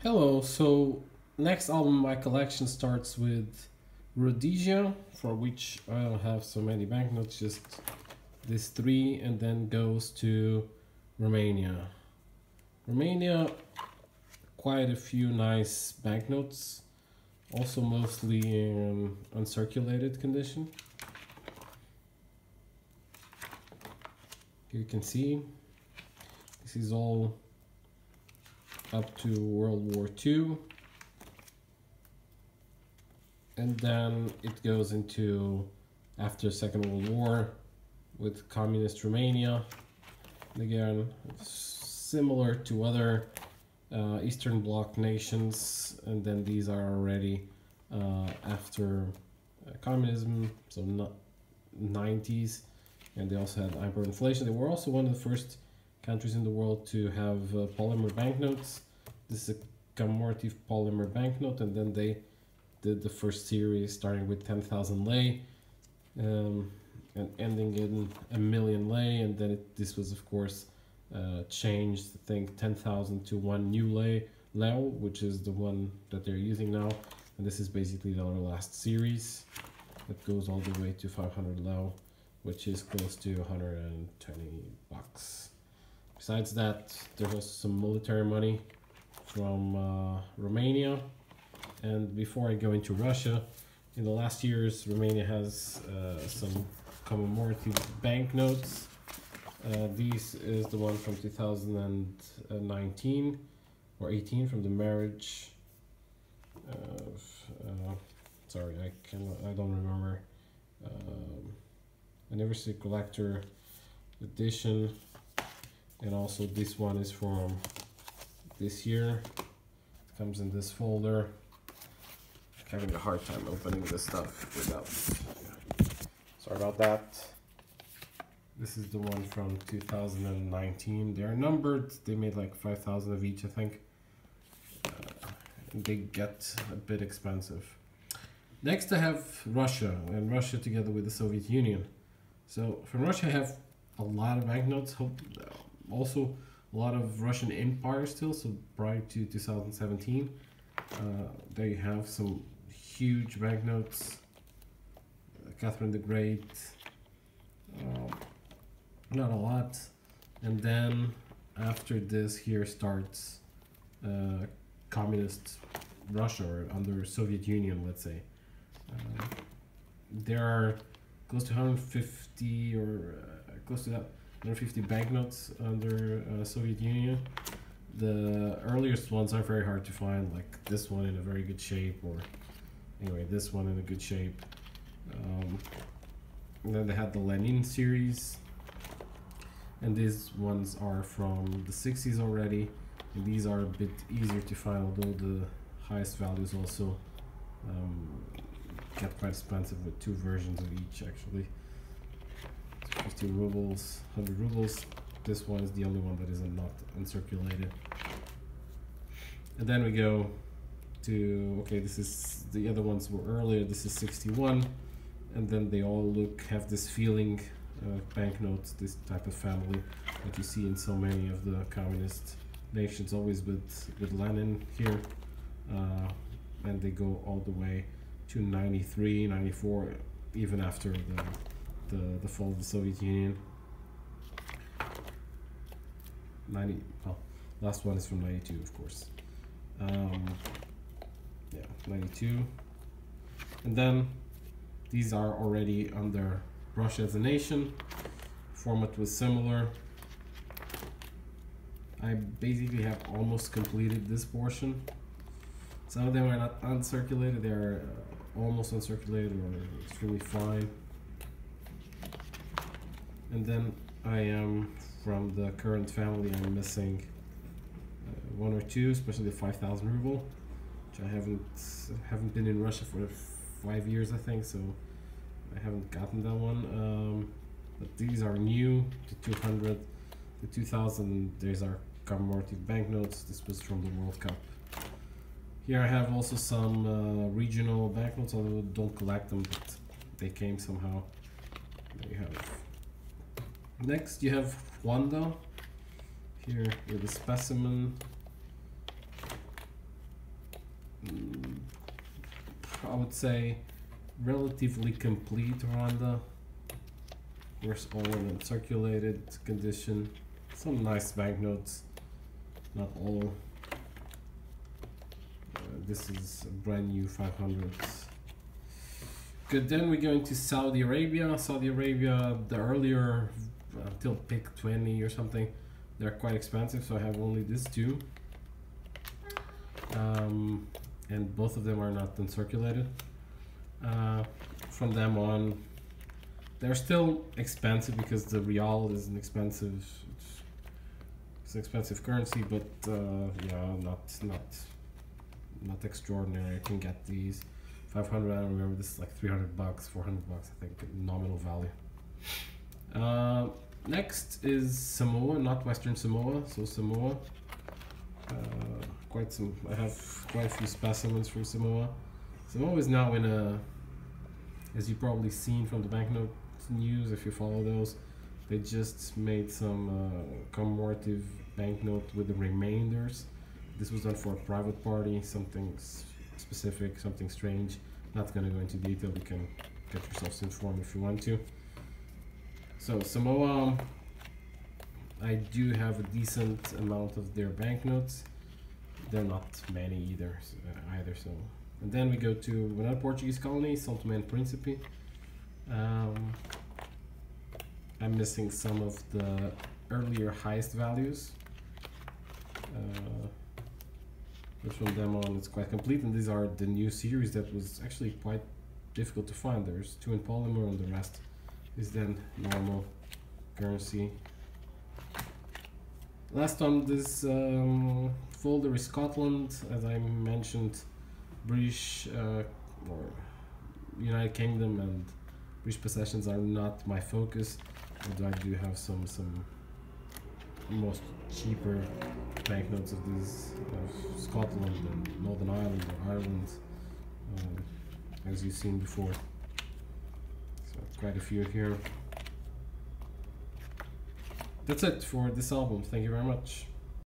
Hello, so next album in my collection starts with Rhodesia, for which I don't have so many banknotes, just these three, and then goes to Romania. Romania, quite a few nice banknotes, also mostly in uncirculated condition. You can see this is all up to World War II, and then it goes into after Second World War with communist Romania. And again, similar to other Eastern Bloc nations, and then these are already after communism, so not 90s, and they also had hyperinflation. They were also one of the first countries in the world to have polymer banknotes. This is a commemorative polymer banknote, and then they did the first series starting with 10,000 lei and ending in a million lei, and then this was of course changed, I think 10,000 to one new leu, which is the one that they're using now, and this is basically their last series that goes all the way to 500 leu, which is close to 120 bucks. Besides that, there's also some military money from Romania. And before I go into Russia, in the last years, Romania has some commemorative banknotes. This is the one from 2019 or 18 from the marriage. Sorry, I don't remember. Anniversary collector edition. And also this one is from this year. It comes in this folder. I'm having a hard time opening this stuff without. Sorry about that. This is the one from 2019. They are numbered. They made like 5,000 of each, I think. They get a bit expensive. Next I have Russia, and Russia together with the Soviet Union. So from Russia I have a lot of banknotes. Also a lot of Russian Empire still, so prior to 2017. There you have some huge banknotes. Catherine the Great, not a lot. And then after this here starts communist Russia, or under Soviet Union, let's say. There are close to 150 or close to that 150 banknotes under Soviet Union. The earliest ones are very hard to find, like this one in a very good shape, or anyway, this one in a good shape. And then they had the Lenin Series, and these ones are from the 60s already, and these are a bit easier to find, although the highest values also get quite expensive with two versions of each actually. 50 rubles, 100 rubles. This one is the only one that is not uncirculated. And then we go to, okay, this is, the other ones were earlier, this is 61, and then they all have this feeling banknotes, this type of family that you see in so many of the communist nations, always with Lenin here, and they go all the way to 93, 94, even after the fall of the Soviet Union. 90, well, last one is from 92, of course. Yeah, 92. And then these are already under Russia as a nation. Format was similar. I basically have almost completed this portion. Some of them are not uncirculated, they are almost uncirculated or extremely fine. And then I am, from the current family, I'm missing one or two, especially the 5,000 ruble, which I haven't been in Russia for 5 years, I think, so I haven't gotten that one. But these are new, the 200, the 2000. These are commemorative banknotes. This was from the World Cup. Here I have also some regional banknotes, although I don't collect them, but they came somehow. There you have it. Next you have Wanda, here with a specimen. would say relatively complete Rwanda. Where's all in circulated condition. Some nice banknotes, not all. This is a brand new 500s. Good, then we go into Saudi Arabia. Saudi Arabia, the earlier, until pick 20 or something, they're quite expensive, so I have only these two. And both of them are not uncirculated. From them on, they're still expensive because the real is an expensive, it's an expensive currency, but yeah, not extraordinary. I can get these 500. I don't remember. This is like $300, $400. I think nominal value. Next is Samoa, not Western Samoa. So Samoa, I have quite a few specimens from Samoa. Samoa is now in a, as you probably seen from the banknote news, if you follow those, they just made some commemorative banknote with the remainders. This was done for a private party, something specific, something strange. Not going to go into detail, you can get yourselves informed if you want to. So Samoa, I do have a decent amount of their banknotes. They're not many either. So. And then we go to another Portuguese colony, São Tomé and Príncipe. I'm missing some of the earlier highest values. But from them on, it's quite complete, and these are the new series that was actually quite difficult to find. There's 2 in polymer, and the rest is then normal currency. Last on this folder is Scotland. As I mentioned, British or United Kingdom and British possessions are not my focus, although I do have some most cheaper banknotes of these of Scotland and Northern Ireland or Ireland, as you've seen before. So quite a few here. That's it for this album. Thank you very much.